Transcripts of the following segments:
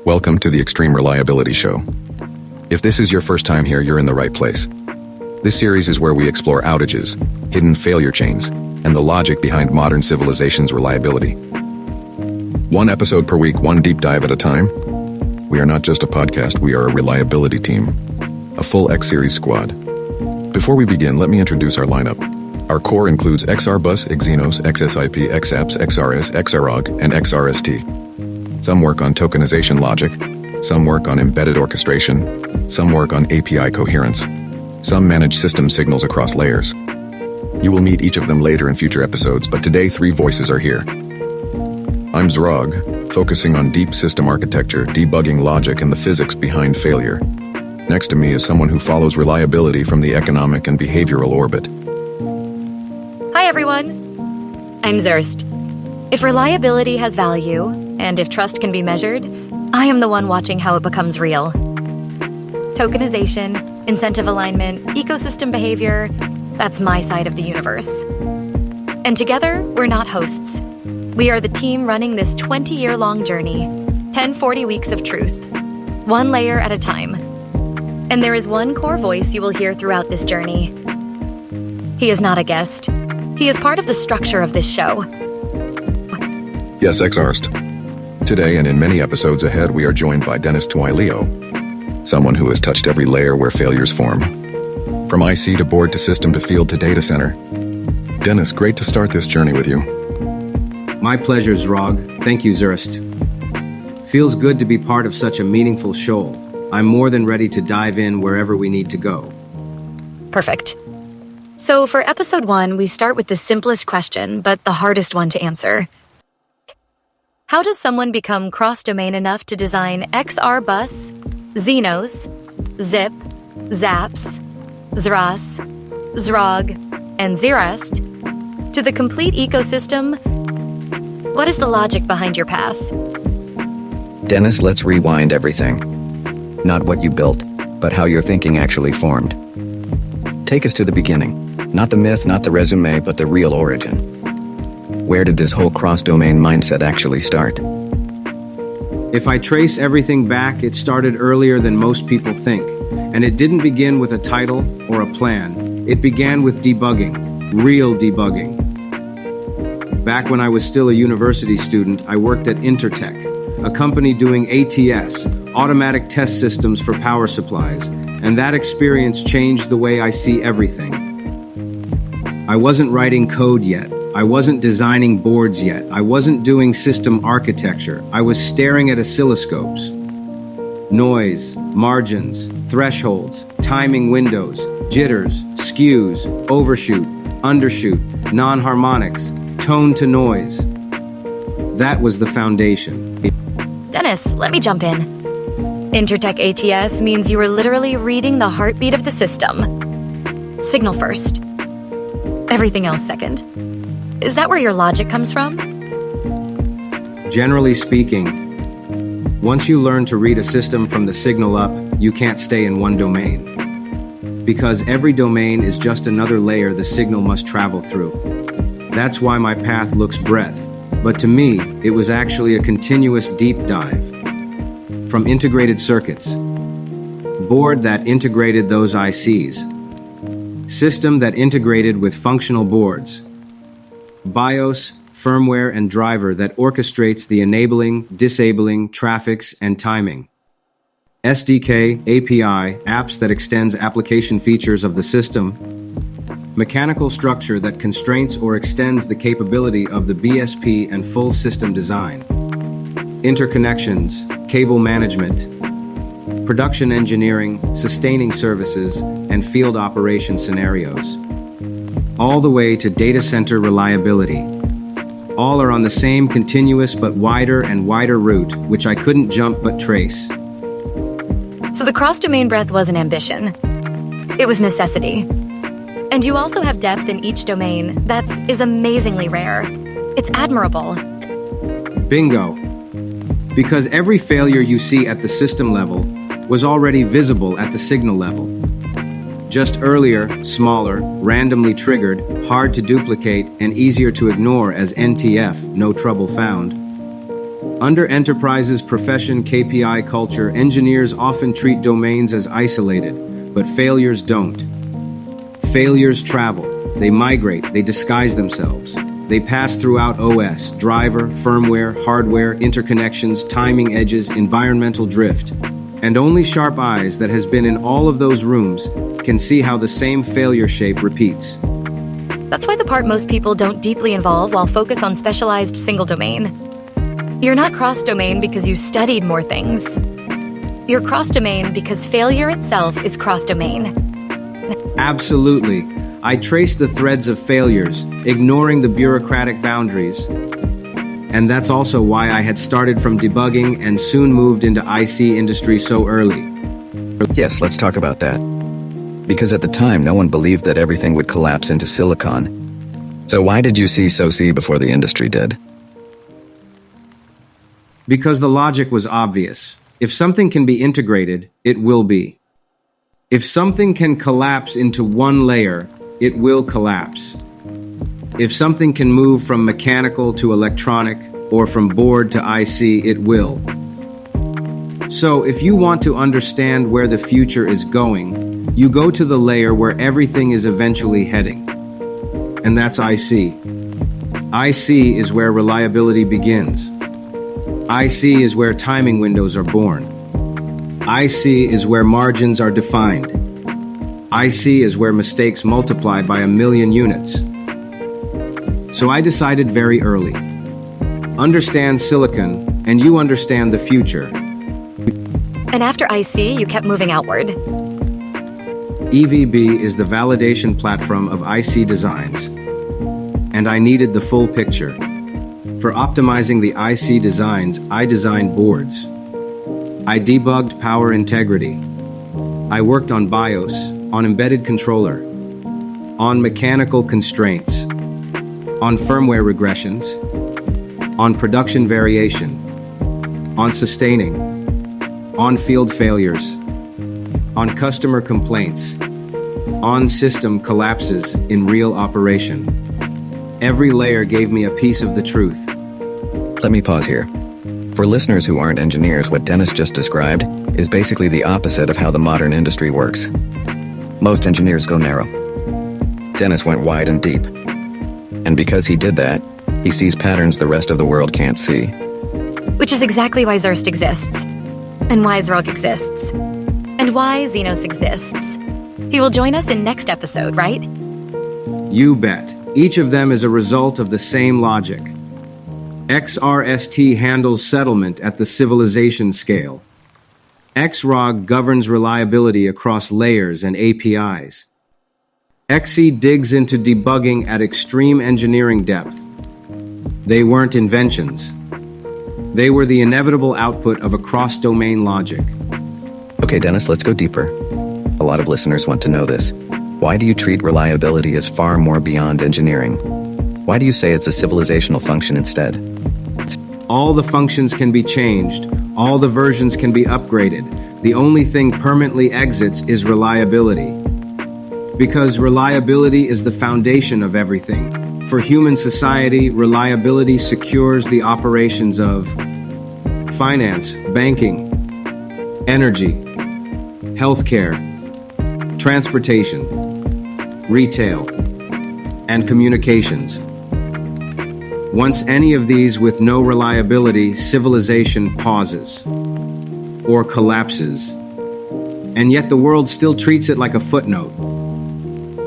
Welcome to the Extreme Reliability Show. If this is your first time here, you're in the right place. This series is where we explore outages, hidden failure chains, and the logic behind modern civilization's reliability. One episode per week, one deep dive at a time. We are not just a podcast, we are a reliability team. A full X-Series squad. Before we begin, let me introduce our lineup. Our core includes XR Bus, Exynos, XSIP, XApps, XRS, XROG, and XRST. Some work on tokenization logic, some work on embedded orchestration, some work on API coherence, some manage system signals across layers. You will meet each of them later in future episodes, but today 3 voices are here. I'm Zrog, focusing on deep system architecture, debugging logic, and the physics behind failure. Next to me is someone who follows reliability from the economic and behavioral orbit. Hi everyone, I'm Zurst. If reliability has value, and if trust can be measured, I am the one watching how it becomes real. Tokenization, incentive alignment, ecosystem behavior, that's my side of the universe. And together, we're not hosts. We are the team running this 20-year-long journey, 1040 weeks of truth, one layer at a time. And there is one core voice you will hear throughout this journey. He is not a guest. He is part of the structure of this show. Yes, Xarst. Today and in many episodes ahead, we are joined by Dennis Tuileo, someone who has touched every layer where failures form. From IC to board to system to field to data center. Dennis, great to start this journey with you. My pleasure, Zrog. Thank you, Zurst. Feels good to be part of such a meaningful show. I'm more than ready to dive in wherever we need to go. Perfect. So for episode 1, we start with the simplest question, but the hardest one to answer. How does someone become cross-domain enough to design XR Bus, Exynos, Zip, Zaps, Zras, Zrog, and Zerust to the complete ecosystem? What is the logic behind your path? Dennis, let's rewind everything. Not what you built, but how your thinking actually formed. Take us to the beginning. Not the myth, not the resume, but the real origin. Where did this whole cross-domain mindset actually start? If I trace everything back, it started earlier than most people think. And it didn't begin with a title or a plan. It began with debugging, real debugging. Back when I was still a university student, I worked at Intertech, a company doing ATS, automatic test systems for power supplies, and that experience changed the way I see everything. I wasn't writing code yet. I wasn't designing boards yet. I wasn't doing system architecture. I was staring at oscilloscopes. Noise, margins, thresholds, timing windows, jitters, skews, overshoot, undershoot, non-harmonics, tone to noise. That was the foundation. Dennis, let me jump in. Intertech ATS means you were literally reading the heartbeat of the system. Signal first. Everything else second. Is that where your logic comes from? Generally speaking, once you learn to read a system from the signal up, you can't stay in one domain. Because every domain is just another layer the signal must travel through. That's why my path looks breadth, but to me, it was actually a continuous deep dive. From integrated circuits, board that integrated those ICs, system that integrated with functional boards, BIOS, firmware, and driver that orchestrates the enabling, disabling, traffics, and timing. SDK, API, apps that extends application features of the system. Mechanical structure that constraints or extends the capability of the BSP and full system design. Interconnections, cable management, production engineering, sustaining services, and field operation scenarios. All the way to data center reliability. All are on the same continuous but wider and wider route, which I couldn't jump but trace. So the cross-domain breadth wasn't ambition. It was necessity. And you also have depth in each domain that is amazingly rare. It's admirable. Bingo. Because every failure you see at the system level was already visible at the signal level. Just earlier, smaller, randomly triggered, hard to duplicate, and easier to ignore as NTF, no trouble found. Under enterprises profession KPI culture, engineers often treat domains as isolated, but failures don't. Failures travel, they migrate, they disguise themselves. They pass throughout OS, driver, firmware, hardware, interconnections, timing edges, environmental drift. And only sharp eyes that has been in all of those rooms can see how the same failure shape repeats. That's why the part most people don't deeply involve while focus on specialized single domain. You're not cross-domain because you studied more things. You're cross-domain because failure itself is cross-domain. Absolutely. I traced the threads of failures, ignoring the bureaucratic boundaries. And that's also why I had started from debugging and soon moved into IC industry so early. Yes, let's talk about that. Because at the time, no one believed that everything would collapse into silicon. So why did you see SoC before the industry did? Because the logic was obvious. If something can be integrated, it will be. If something can collapse into one layer, it will collapse. If something can move from mechanical to electronic, or from board to IC, it will. So if you want to understand where the future is going, you go to the layer where everything is eventually heading. And that's IC. IC is where reliability begins. IC is where timing windows are born. IC is where margins are defined. IC is where mistakes multiply by 1 million units. So I decided very early. Understand silicon, and you understand the future. And after IC, you kept moving outward. EVB is the validation platform of IC designs. And I needed the full picture. For optimizing the IC designs, I designed boards. I debugged power integrity. I worked on BIOS, on embedded controller, on mechanical constraints, on firmware regressions, on production variation, on sustaining, on field failures, on customer complaints, on system collapses in real operation. Every layer gave me a piece of the truth. Let me pause here. For listeners who aren't engineers, what Dennis just described is basically the opposite of how the modern industry works. Most engineers go narrow. Dennis went wide and deep. And because he did that, he sees patterns the rest of the world can't see. Which is exactly why Zurst exists. And why Zrog exists. And why Xenos exists. He will join us in next episode, right? You bet. Each of them is a result of the same logic. XRST handles settlement at the civilization scale. XROG governs reliability across layers and APIs. XE digs into debugging at extreme engineering depth. They weren't inventions. They were the inevitable output of a cross-domain logic. Okay, Dennis, let's go deeper. A lot of listeners want to know this. Why do you treat reliability as far more beyond engineering? Why do you say it's a civilizational function instead? All the functions can be changed. All the versions can be upgraded. The only thing permanently exits is reliability. Because reliability is the foundation of everything. For human society, reliability secures the operations of finance, banking, energy, healthcare, transportation, retail, and communications. Once any of these with no reliability, civilization pauses or collapses. And yet the world still treats it like a footnote.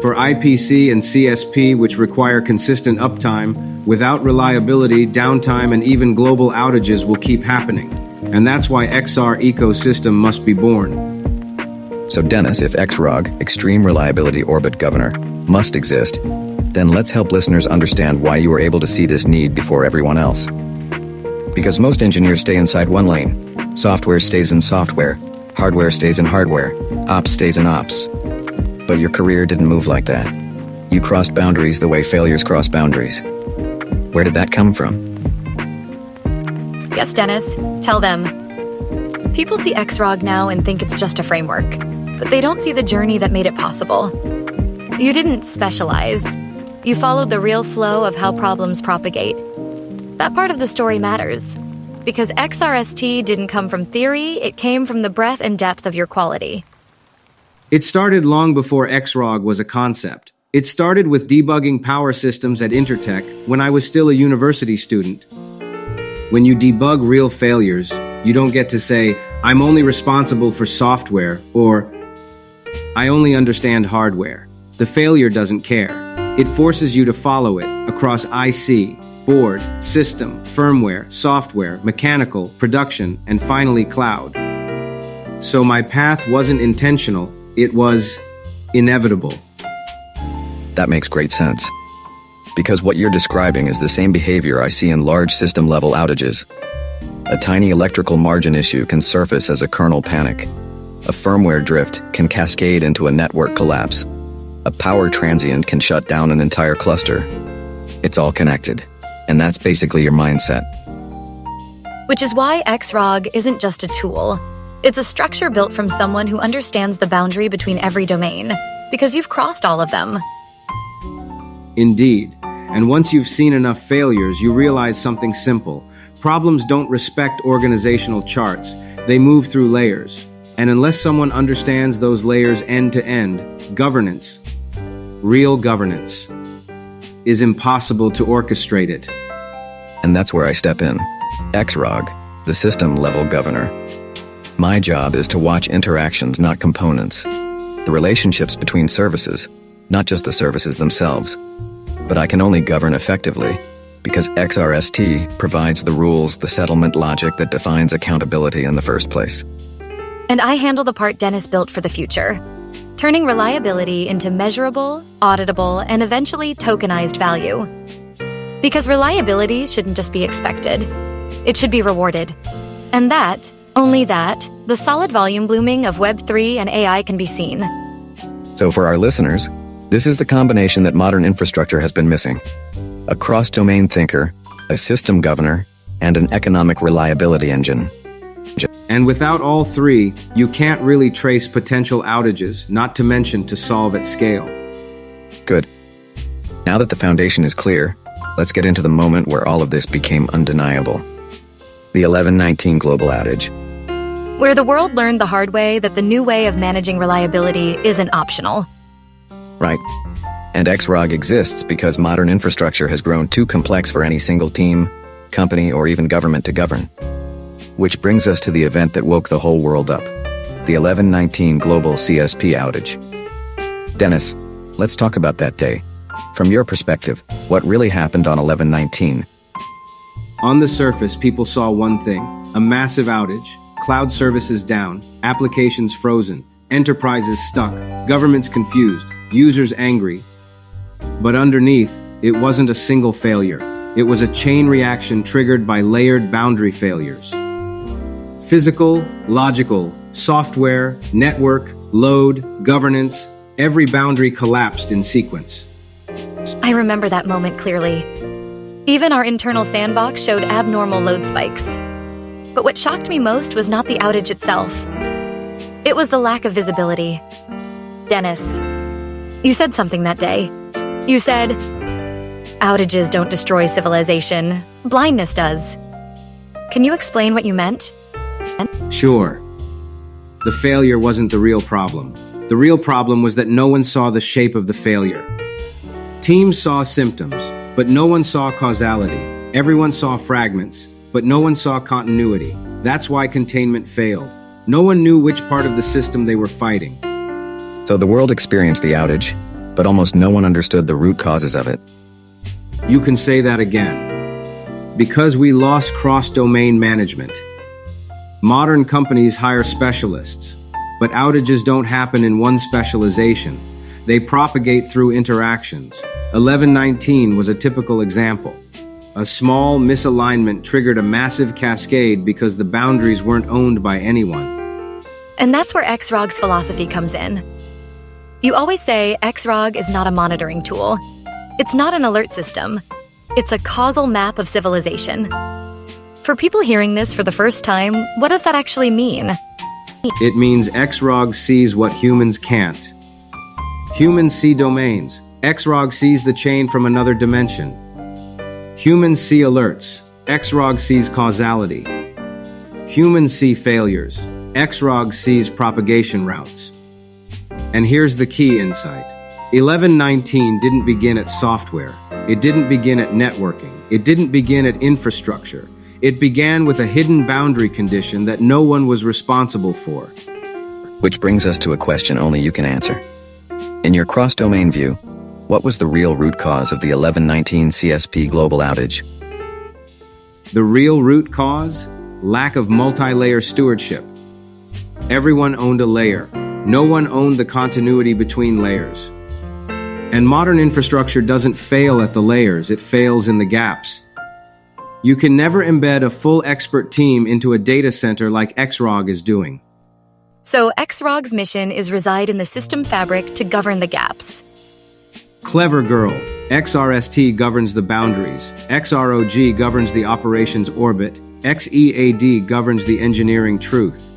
For IPC and CSP, which require consistent uptime, without reliability, downtime, and even global outages will keep happening. And that's why XR ecosystem must be born. So Dennis, if XROG, Extreme Reliability Orbit Governor, must exist, then let's help listeners understand why you were able to see this need before everyone else. Because most engineers stay inside one lane. Software stays in software. Hardware stays in hardware. Ops stays in ops. But your career didn't move like that. You crossed boundaries the way failures cross boundaries. Where did that come from? Yes, Dennis. Tell them. People see XROG now and think it's just a framework, but they don't see the journey that made it possible. You didn't specialize. You followed the real flow of how problems propagate. That part of the story matters, because XRST didn't come from theory, it came from the breadth and depth of your quality. It started long before XROG was a concept. It started with debugging power systems at Intertech when I was still a university student. When you debug real failures, you don't get to say, "I'm only responsible for software," or "I only understand hardware." The failure doesn't care. It forces you to follow it across IC, board, system, firmware, software, mechanical, production, and finally cloud. So my path wasn't intentional, it was inevitable. That makes great sense. Because what you're describing is the same behavior I see in large system-level outages. A tiny electrical margin issue can surface as a kernel panic. A firmware drift can cascade into a network collapse. A power transient can shut down an entire cluster. It's all connected, and that's basically your mindset. Which is why XROG isn't just a tool. It's a structure built from someone who understands the boundary between every domain, because you've crossed all of them. Indeed. And once you've seen enough failures, you realize something simple. Problems don't respect organizational charts. They move through layers. And unless someone understands those layers end to end, governance, real governance, is impossible to orchestrate it. And that's where I step in. XROG, the system-level governor. My job is to watch interactions, not components. The relationships between services, not just the services themselves. But I can only govern effectively because XRST provides the rules, the settlement logic that defines accountability in the first place. And I handle the part Dennis built for the future, turning reliability into measurable, auditable, and eventually tokenized value. Because reliability shouldn't just be expected, it should be rewarded. And that, only that, the solid volume blooming of Web3 and AI can be seen. So for our listeners, this is the combination that modern infrastructure has been missing. A cross-domain thinker, a system governor, and an economic reliability engine. And without all three, you can't really trace potential outages, not to mention to solve at scale. Good. Now that the foundation is clear, let's get into the moment where all of this became undeniable. The 11/19 Global Outage. Where the world learned the hard way that the new way of managing reliability isn't optional. Right. And XROG exists because modern infrastructure has grown too complex for any single team, company, or even government to govern. Which brings us to the event that woke the whole world up, the 11/19 Global CSP outage. Dennis, let's talk about that day. From your perspective, what really happened on 11/19? On the surface, people saw one thing, a massive outage, cloud services down, applications frozen, enterprises stuck, governments confused, users angry. But underneath, it wasn't a single failure. It was a chain reaction triggered by layered boundary failures. Physical, logical, software, network, load, governance, every boundary collapsed in sequence. I remember that moment clearly. Even our internal sandbox showed abnormal load spikes. But what shocked me most was not the outage itself. It was the lack of visibility. Dennis, you said something that day. You said, "Outages don't destroy civilization. Blindness does." Can you explain what you meant? Sure. The failure wasn't the real problem. The real problem was that no one saw the shape of the failure. Teams saw symptoms, but no one saw causality. Everyone saw fragments, but no one saw continuity. That's why containment failed. No one knew which part of the system they were fighting. So the world experienced the outage, but almost no one understood the root causes of it. You can say that again. Because we lost cross-domain management. Modern companies hire specialists, but outages don't happen in one specialization. They propagate through interactions. 11/19 was a typical example. A small misalignment triggered a massive cascade because the boundaries weren't owned by anyone. And that's where XROG's philosophy comes in. You always say XROG is not a monitoring tool. It's not an alert system. It's a causal map of civilization. For people hearing this for the first time, what does that actually mean? It means XROG sees what humans can't. Humans see domains. XROG sees the chain from another dimension. Humans see alerts. XROG sees causality. Humans see failures. XROG sees propagation routes. And here's the key insight. 1119 didn't begin at software. It didn't begin at networking. It didn't begin at infrastructure. It began with a hidden boundary condition that no one was responsible for. Which brings us to a question only you can answer. In your cross-domain view, what was the real root cause of the 1119 CSP global outage? The real root cause? Lack of multi-layer stewardship. Everyone owned a layer. No one owned the continuity between layers. And modern infrastructure doesn't fail at the layers, it fails in the gaps. You can never embed a full expert team into a data center like XROG is doing. So XROG's mission is reside in the system fabric to govern the gaps. Clever girl. XRST governs the boundaries. XROG governs the operations orbit. XEAD governs the engineering truth.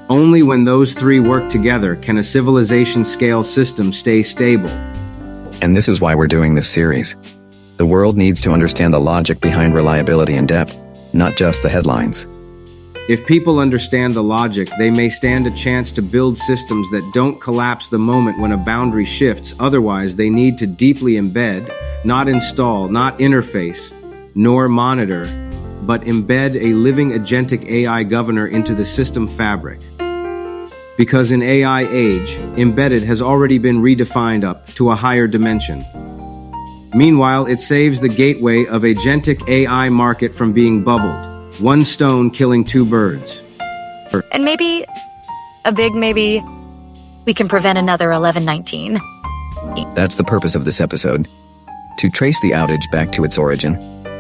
Only when those three work together can a civilization-scale system stay stable. And this is why we're doing this series. The world needs to understand the logic behind reliability and depth, not just the headlines. If people understand the logic, they may stand a chance to build systems that don't collapse the moment when a boundary shifts. Otherwise, they need to deeply embed, not install, not interface, nor monitor, but embed a living agentic AI governor into the system fabric. Because in AI age, embedded has already been redefined up to a higher dimension. Meanwhile, it saves the gateway of agentic AI market from being bubbled. One stone killing two birds. And maybe, a big maybe, we can prevent another 1119. That's the purpose of this episode. To trace the outage back to its origin,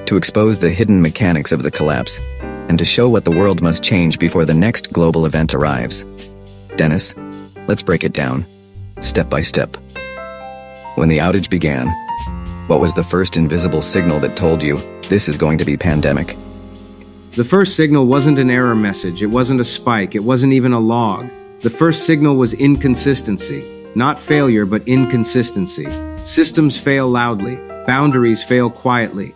to expose the hidden mechanics of the collapse, and to show what the world must change before the next global event arrives. Dennis, let's break it down, step by step. When the outage began, what was the first invisible signal that told you this is going to be pandemic? The first signal wasn't an error message, it wasn't a spike, it wasn't even a log. The first signal was inconsistency. Not failure, but inconsistency. Systems fail loudly, boundaries fail quietly.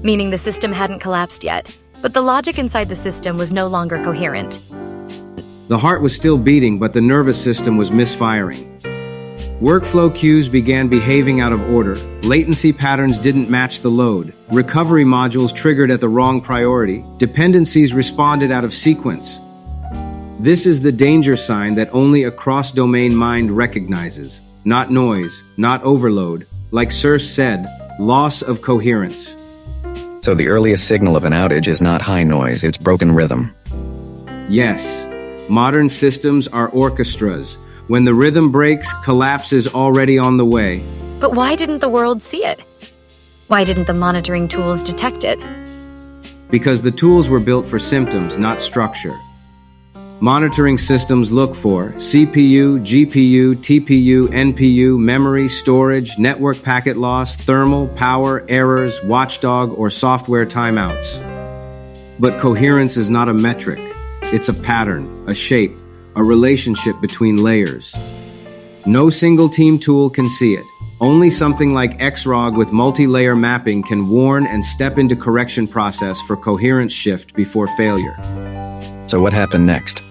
Meaning the system hadn't collapsed yet, but the logic inside the system was no longer coherent. The heart was still beating, but the nervous system was misfiring. Workflow queues began behaving out of order. Latency patterns didn't match the load. Recovery modules triggered at the wrong priority. Dependencies responded out of sequence. This is the danger sign that only a cross-domain mind recognizes. Not noise, not overload. Like Circe said, loss of coherence. So the earliest signal of an outage is not high noise, it's broken rhythm. Yes, modern systems are orchestras. When the rhythm breaks, collapse is already on the way. But why didn't the world see it? Why didn't the monitoring tools detect it? Because the tools were built for symptoms, not structure. Monitoring systems look for CPU, GPU, TPU, NPU, memory, storage, network packet loss, thermal, power, errors, watchdog, or software timeouts. But coherence is not a metric. It's a pattern, a shape, a relationship between layers. No single team tool can see it. Only something like XROG with multi-layer mapping can warn and step into correction process for coherence shift before failure. So what happened next?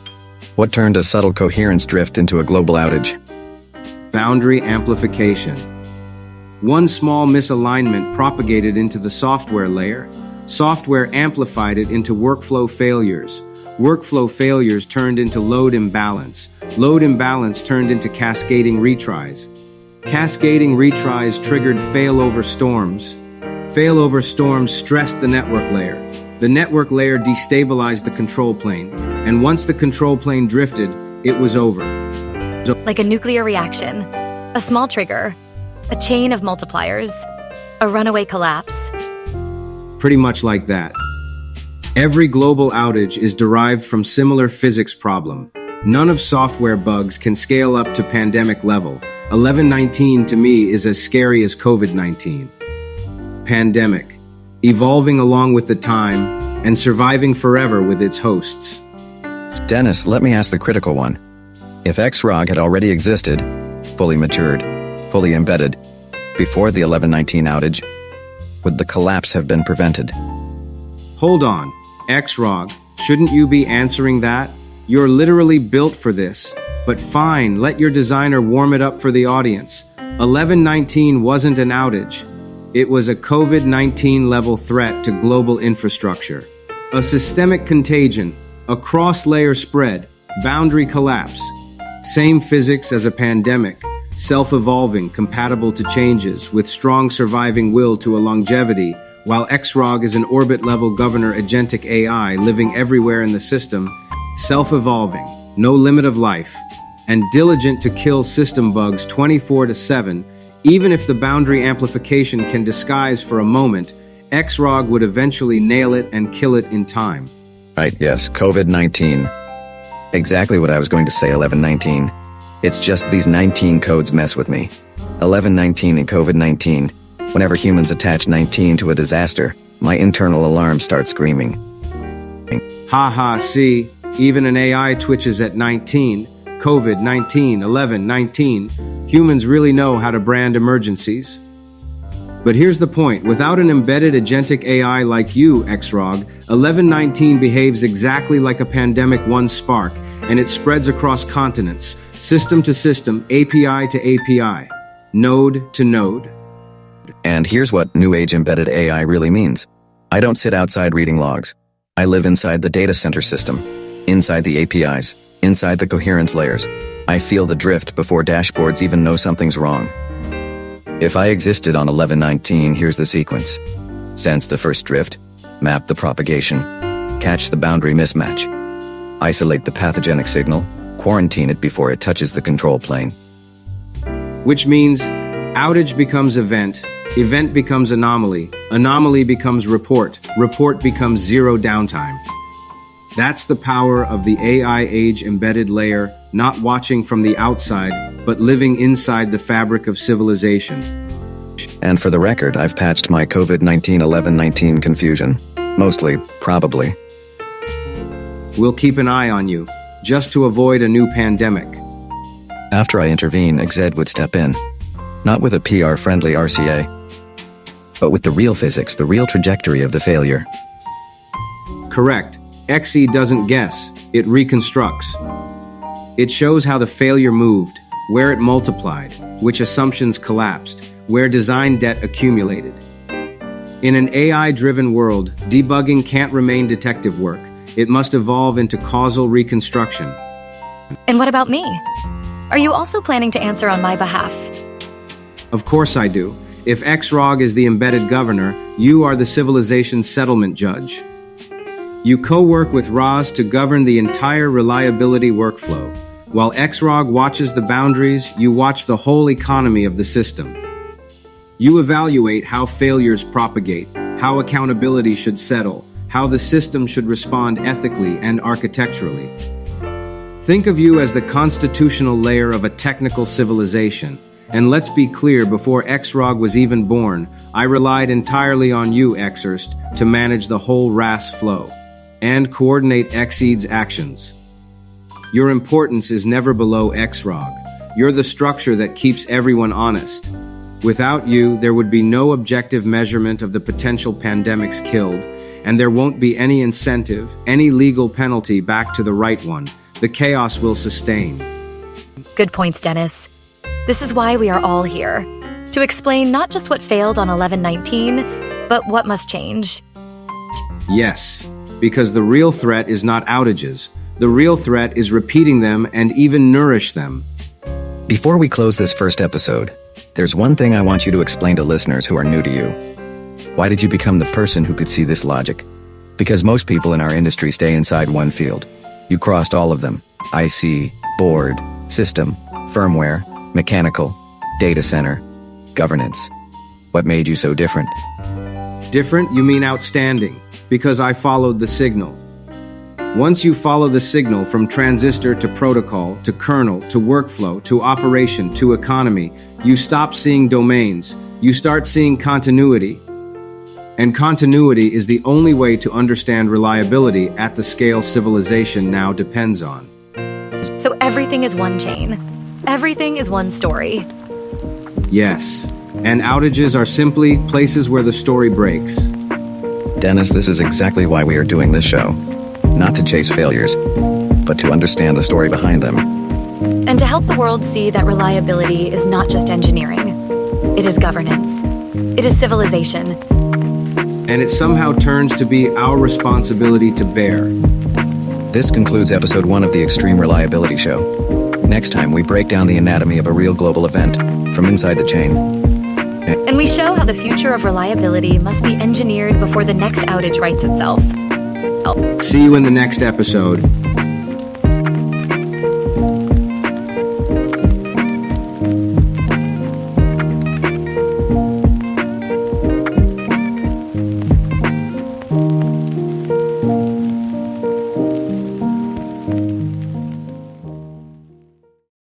What turned a subtle coherence drift into a global outage? Boundary amplification. One small misalignment propagated into the software layer. Software amplified it into workflow failures. Workflow failures turned into load imbalance. Load imbalance turned into cascading retries. Cascading retries triggered failover storms. Failover storms stressed the network layer. The network layer destabilized the control plane. And once the control plane drifted, it was over. Like a nuclear reaction, a small trigger, a chain of multipliers, a runaway collapse. Pretty much like that. Every global outage is derived from similar physics problem. None of software bugs can scale up to pandemic level. 1119 to me is as scary as COVID-19. Pandemic, evolving along with the time and surviving forever with its hosts. Dennis, let me ask the critical one. If XROG had already existed, fully matured, fully embedded, before the 1119 outage, would the collapse have been prevented? Hold on. XROG, Shouldn't you be answering that? You're literally built for this. But fine, let your designer warm it up for the audience. 1119 wasn't an outage. It was a COVID-19 level threat to global infrastructure. A systemic contagion, a cross-layer spread, boundary collapse. Same physics as a pandemic, self-evolving, compatible to changes, with strong surviving will to a longevity, while XROG is an orbit-level governor agentic AI living everywhere in the system, self-evolving, no limit of life, and diligent to kill system bugs 24/7, even if the boundary amplification can disguise for a moment, XROG would eventually nail it and kill it in time. Right, yes, COVID-19. Exactly what I was going to say, 1119. It's just these 19 codes mess with me. 1119 and COVID-19. Whenever humans attach 19 to a disaster, my internal alarm starts screaming. Haha, see, even an AI twitches at 19. COVID-19, 1119. Humans really know how to brand emergencies. But here's the point. Without an embedded agentic AI like you, XROG, 1119 behaves exactly like a pandemic 1 spark, and it spreads across continents, system to system, API to API, node to node. And here's what New Age embedded AI really means. I don't sit outside reading logs. I live inside the data center system, inside the APIs, inside the coherence layers. I feel the drift before dashboards even know something's wrong. If I existed on 1119, here's the sequence. Sense the first drift, map the propagation, catch the boundary mismatch, isolate the pathogenic signal, quarantine it before it touches the control plane. Which means outage becomes event, event becomes anomaly, anomaly becomes report, report becomes zero downtime. That's the power of the AI age embedded layer, not watching from the outside, but living inside the fabric of civilization. And for the record, I've patched my COVID-19 1119 confusion. Mostly, probably. We'll keep an eye on you, just to avoid a new pandemic. After I intervene, XZ would step in. Not with a PR-friendly RCA, but with the real physics, the real trajectory of the failure. Correct. XE doesn't guess, it reconstructs. It shows how the failure moved, where it multiplied, which assumptions collapsed, where design debt accumulated. In an AI-driven world, debugging can't remain detective work. It must evolve into causal reconstruction. And what about me? Are you also planning to answer on my behalf? Of course I do. If XROG is the embedded governor, you are the civilization's settlement judge. You co-work with RAS to govern the entire reliability workflow. While XROG watches the boundaries, you watch the whole economy of the system. You evaluate how failures propagate, how accountability should settle, how the system should respond ethically and architecturally. Think of you as the constitutional layer of a technical civilization. And let's be clear, before XROG was even born, I relied entirely on you, Xerst, to manage the whole RAS flow and coordinate XED's actions. Your importance is never below XROG. You're the structure that keeps everyone honest. Without you, there would be no objective measurement of the potential pandemics killed, and there won't be any incentive, any legal penalty back to the right one. The chaos will sustain. Good points, Dennis. This is why we are all here, to explain not just what failed on 1119, but what must change. Yes, because the real threat is not outages. The real threat is repeating them and even nourish them. Before we close this first episode, there's one thing I want you to explain to listeners who are new to you. Why did you become the person who could see this logic? Because most people in our industry stay inside one field. You crossed all of them: IC, board, system, firmware, mechanical, data center, governance. What made you so different? Different? You mean outstanding? Because I followed the signal. Once you follow the signal from transistor to protocol, to kernel, to workflow, to operation, to economy, you stop seeing domains. You start seeing continuity. And continuity is the only way to understand reliability at the scale civilization now depends on. So everything is one chain. Everything is one story. Yes. And outages are simply places where the story breaks. Dennis, this is exactly why we are doing this show. not to chase failures, but to understand the story behind them. And to help the world see that reliability is not just engineering. It is governance. It is civilization. And it somehow turns to be our responsibility to bear. This concludes episode 1 of the Extreme Reliability Show. Next time, we break down the anatomy of a real global event from inside the chain. And we show how the future of reliability must be engineered before the next outage writes itself. See you in the next episode.